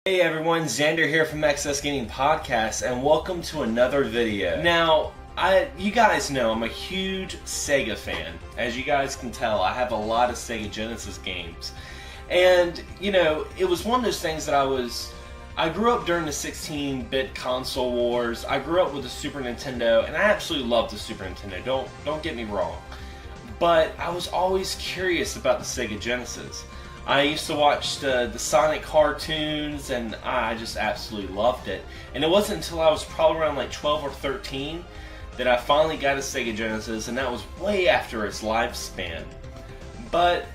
Hey everyone, Xander here from XS Gaming Podcast, and welcome to another video. Now, you guys know I'm a huge Sega fan. As you guys can tell, I have a lot of Sega Genesis games. And, you know, it was one of those things that I grew up during the 16-bit console wars. I grew up with the Super Nintendo, and I absolutely loved the Super Nintendo, don't get me wrong. But I was always curious about the Sega Genesis. I used to watch the Sonic cartoons, and I just absolutely loved it. And it wasn't until I was probably around like 12 or 13 that I finally got a Sega Genesis, and that was way after its lifespan. But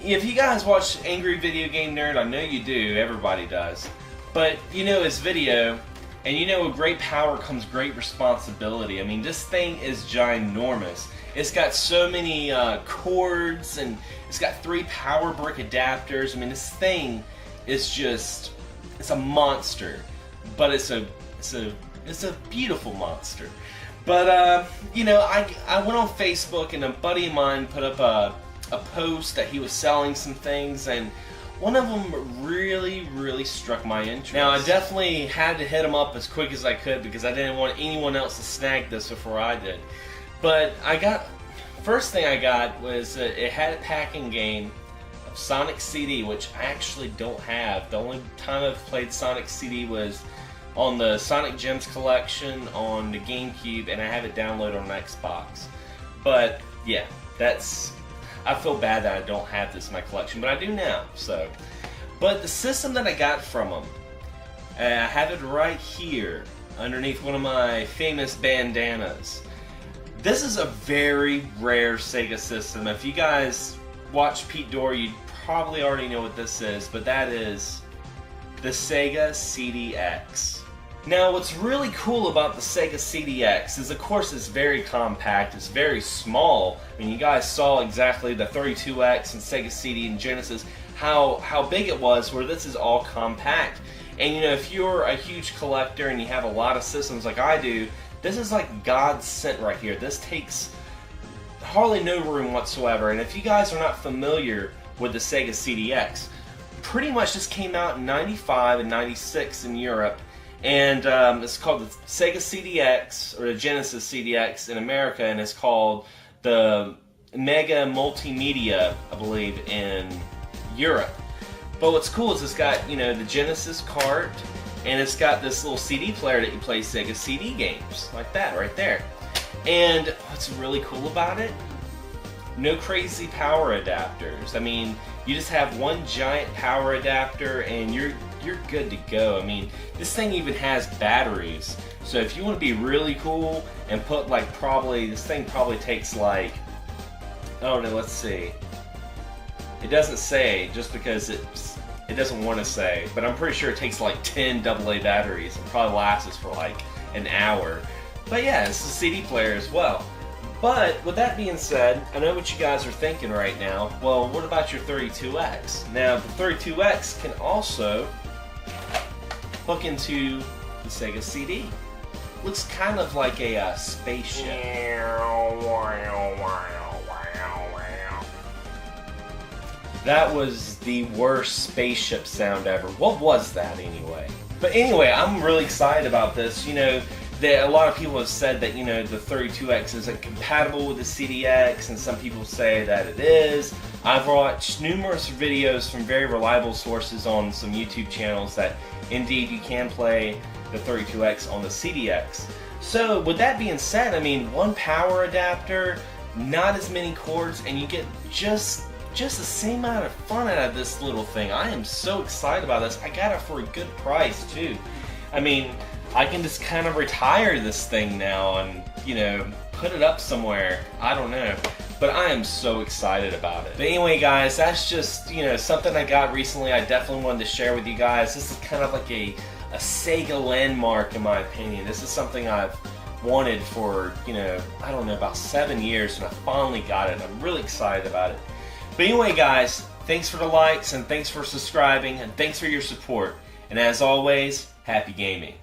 if you guys watch Angry Video Game Nerd, I know you do, everybody does. But you know his video, and you know with great power comes great responsibility. I mean, this thing is ginormous. It's got so many cords, and it's got 3 power brick adapters. I mean, this thing is just—it's a monster, but it's a beautiful monster. But you know, I went on Facebook, and a buddy of mine put up a post that he was selling some things, and one of them really struck my interest. Now, I definitely had to hit him up as quick as I could because I didn't want anyone else to snag this before I did. But first thing I got was it had a packing game of Sonic CD, which I actually don't have. The only time I've played Sonic CD was on the Sonic Gems collection on the GameCube, and I have it downloaded on Xbox. But yeah, I feel bad that I don't have this in my collection, but I do now. But the system that I got from them, I have it right here underneath one of my famous bandanas. This is a very rare Sega system. If you guys watch Pete Dore, you probably already know what this is, but that is the Sega CDX. Now, what's really cool about the Sega CDX is, of course, it's very compact, it's very small. I mean, you guys saw exactly the 32X and Sega CD and Genesis, how big it was, where this is all compact. And, you know, if you're a huge collector and you have a lot of systems like I do, this is like God's sent right here. This takes hardly no room whatsoever. And if you guys are not familiar with the Sega CDX, pretty much this came out in 95 and 96 in Europe. And it's called the Sega CDX, or the Genesis CDX in America, and it's called the Mega Multimedia, I believe, in Europe. But what's cool is it's got, you know, the Genesis cart, and it's got this little CD player that you play Sega CD games, like that right there. And what's really cool about it? No crazy power adapters. I mean, you just have one giant power adapter, and you're good to go. I mean, this thing even has batteries. So if you want to be really cool and put like this thing probably takes like, I don't know, let's see. It doesn't say just because it doesn't want to say, but I'm pretty sure it takes like 10 AA batteries. It probably lasts us for like an hour. But yeah, it's a CD player as well. But with that being said, I know what you guys are thinking right now. Well, what about your 32X? Now, the 32X can also hook into the Sega CD. Looks kind of like a spaceship. That was the worst spaceship sound ever. What was that anyway? But anyway, I'm really excited about this. You know, a lot of people have said that, you know, the 32X isn't compatible with the CDX, and some people say that it is. I've watched numerous videos from very reliable sources on some YouTube channels that indeed you can play the 32X on the CDX. So with that being said, I mean, one power adapter, not as many cords, and you get just the same amount of fun out of this little thing. I am so excited about this. I got it for a good price too. I mean, I can just kind of retire this thing now and, you know, put it up somewhere. I don't know. But I am so excited about it. But anyway, guys, that's just, you know, something I got recently. I definitely wanted to share with you guys. This is kind of like a Sega landmark, in my opinion. This is something I've wanted for, you know, I don't know, about 7 years, and I finally got it. I'm really excited about it. But anyway, guys, thanks for the likes, and thanks for subscribing, and thanks for your support. And as always, happy gaming.